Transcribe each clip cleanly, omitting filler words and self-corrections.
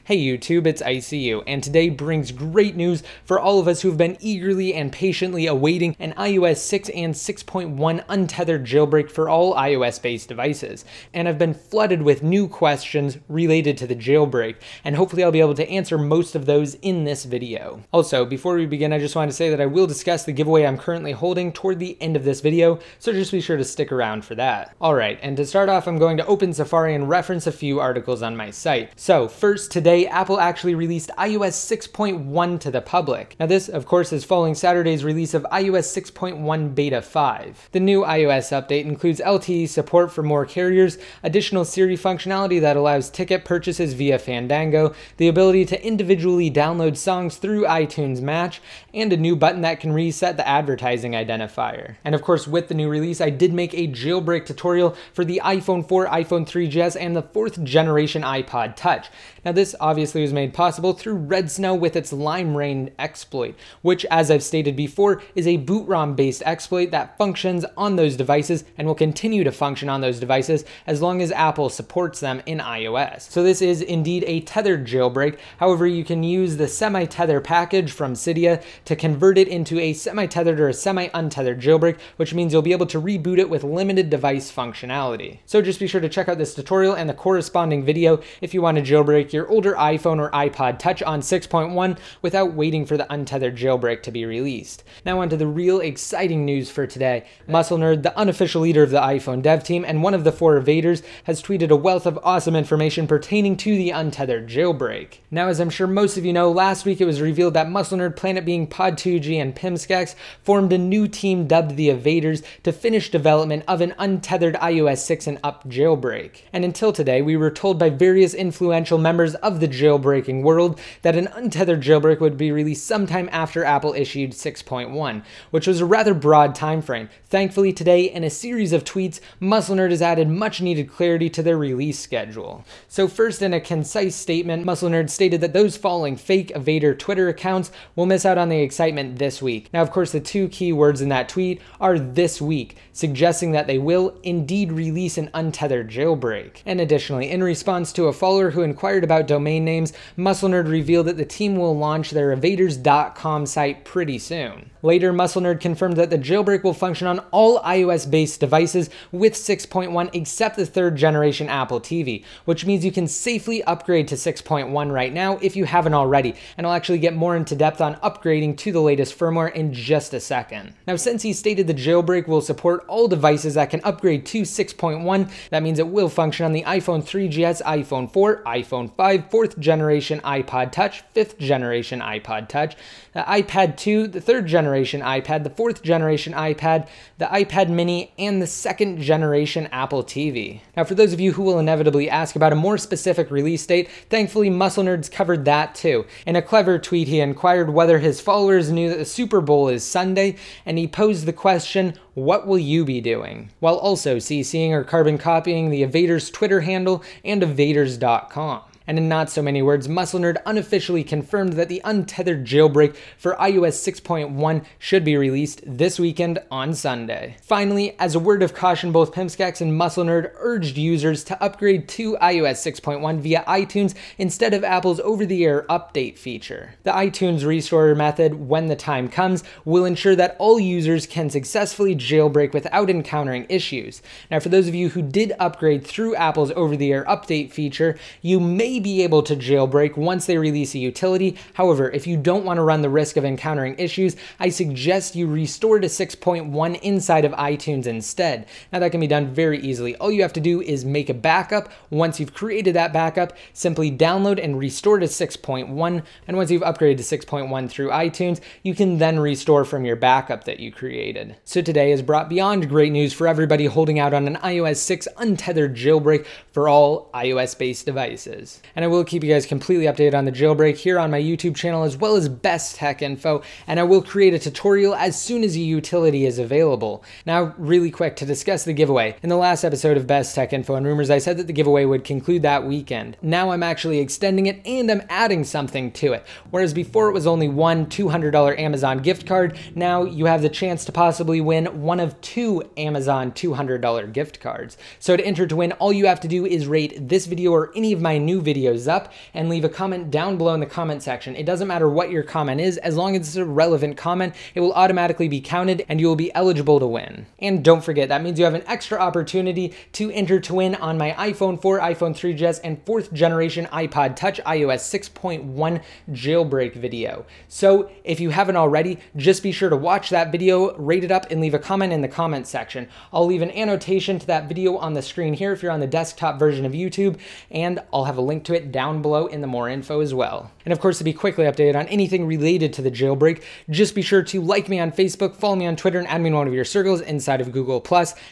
Hey YouTube, it's ICU, and today brings great news for all of us who have been eagerly and patiently awaiting an iOS 6 and 6.1 untethered jailbreak for all iOS-based devices. And I've been flooded with new questions related to the jailbreak, and hopefully I'll be able to answer most of those in this video. Also, before we begin, I just wanted to say that I will discuss the giveaway I'm currently holding toward the end of this video, so just be sure to stick around for that. Alright, and to start off, I'm going to open Safari and reference a few articles on my site. So first, today Apple actually released iOS 6.1 to the public. Now this, of course, is following Saturday's release of iOS 6.1 Beta 5. The new iOS update includes LTE support for more carriers, additional Siri functionality that allows ticket purchases via Fandango, the ability to individually download songs through iTunes Match, and a new button that can reset the advertising identifier. And of course, with the new release, I did make a jailbreak tutorial for the iPhone 4, iPhone 3GS, and the 4th generation iPod Touch. Now this obviously was made possible through Red Snow with its Lime Rain exploit, which, as I've stated before, is a boot ROM based exploit that functions on those devices and will continue to function on those devices as long as Apple supports them in iOS. So this is indeed a tethered jailbreak. However, you can use the semi-tether package from Cydia to convert it into a semi-tethered or a semi-untethered jailbreak, which means you'll be able to reboot it with limited device functionality. So just be sure to check out this tutorial and the corresponding video if you want to jailbreak your older iPhone or iPod Touch on 6.1 without waiting for the untethered jailbreak to be released. Now onto the real exciting news for today. MuscleNerd, the unofficial leader of the iPhone dev team and one of the 4 Evad3rs, has tweeted a wealth of awesome information pertaining to the untethered jailbreak. Now, as I'm sure most of you know, last week it was revealed that MuscleNerd, Planet Being, Pod2G, and Pimscax formed a new team dubbed the Evad3rs to finish development of an untethered iOS 6 and up jailbreak. And until today, we were told by various influential members of the jailbreaking world that an untethered jailbreak would be released sometime after Apple issued 6.1, which was a rather broad time frame. Thankfully today, in a series of tweets, MuscleNerd has added much needed clarity to their release schedule. So first, in a concise statement, MuscleNerd stated that those following fake Evad3r Twitter accounts will miss out on the excitement this week. Now, of course, the 2 key words in that tweet are "this week," suggesting that they will indeed release an untethered jailbreak. And additionally, in response to a follower who inquired about domain names, MuscleNerd revealed that the team will launch their Evad3rs.com site pretty soon. Later, MuscleNerd confirmed that the jailbreak will function on all iOS-based devices with 6.1 except the 3rd generation Apple TV, which means you can safely upgrade to 6.1 right now if you haven't already, and I'll actually get more into depth on upgrading to the latest firmware in just a second. Now, since he stated the jailbreak will support all devices that can upgrade to 6.1, that means it will function on the iPhone 3GS, iPhone 4, iPhone 5, 4th generation iPod Touch, 5th generation iPod Touch, the iPad 2, the 3rd generation iPad, the 4th generation iPad, the iPad mini, and the 2nd generation Apple TV. Now, for those of you who will inevitably ask about a more specific release date, thankfully MuscleNerd's covered that too. In a clever tweet, he inquired whether his followers knew that the Super Bowl is Sunday, and he posed the question, "What will you be doing?" while also CCing or carbon copying the Evad3rs Twitter handle and Evad3rs.com. And in not so many words, MuscleNerd unofficially confirmed that the untethered jailbreak for iOS 6.1 should be released this weekend on Sunday. Finally, as a word of caution, both Pimscax and MuscleNerd urged users to upgrade to iOS 6.1 via iTunes instead of Apple's over-the-air update feature. The iTunes restore method, when the time comes, will ensure that all users can successfully jailbreak without encountering issues. Now, for those of you who did upgrade through Apple's over-the-air update feature, you may be able to jailbreak once they release a utility. However, if you don't want to run the risk of encountering issues, I suggest you restore to 6.1 inside of iTunes instead. Now that can be done very easily. All you have to do is make a backup. Once you've created that backup, simply download and restore to 6.1. And once you've upgraded to 6.1 through iTunes, you can then restore from your backup that you created. So today has brought beyond great news for everybody holding out on an iOS 6 untethered jailbreak for all iOS-based devices. And I will keep you guys completely updated on the jailbreak here on my YouTube channel as well as Best Tech Info, and I will create a tutorial as soon as a utility is available. Now, really quick to discuss the giveaway. In the last episode of Best Tech Info and Rumors, I said that the giveaway would conclude that weekend. Now I'm actually extending it and I'm adding something to it. Whereas before it was only one $200 Amazon gift card, now you have the chance to possibly win one of 2 Amazon $200 gift cards. So to enter to win, all you have to do is rate this video or any of my new videos videos up and leave a comment down below in the comment section. It doesn't matter what your comment is, as long as it's a relevant comment, it will automatically be counted and you will be eligible to win. And don't forget, that means you have an extra opportunity to enter to win on my iPhone 4, iPhone 3GS, and 4th generation iPod Touch iOS 6.1 jailbreak video. So if you haven't already, just be sure to watch that video, rate it up, and leave a comment in the comment section. I'll leave an annotation to that video on the screen here if you're on the desktop version of YouTube, and I'll have a link to it down below in the more info as well. And of course, to be quickly updated on anything related to the jailbreak, just be sure to like me on Facebook, follow me on Twitter, and add me in one of your circles inside of Google+.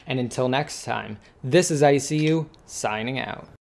And until next time, this is ICU, signing out.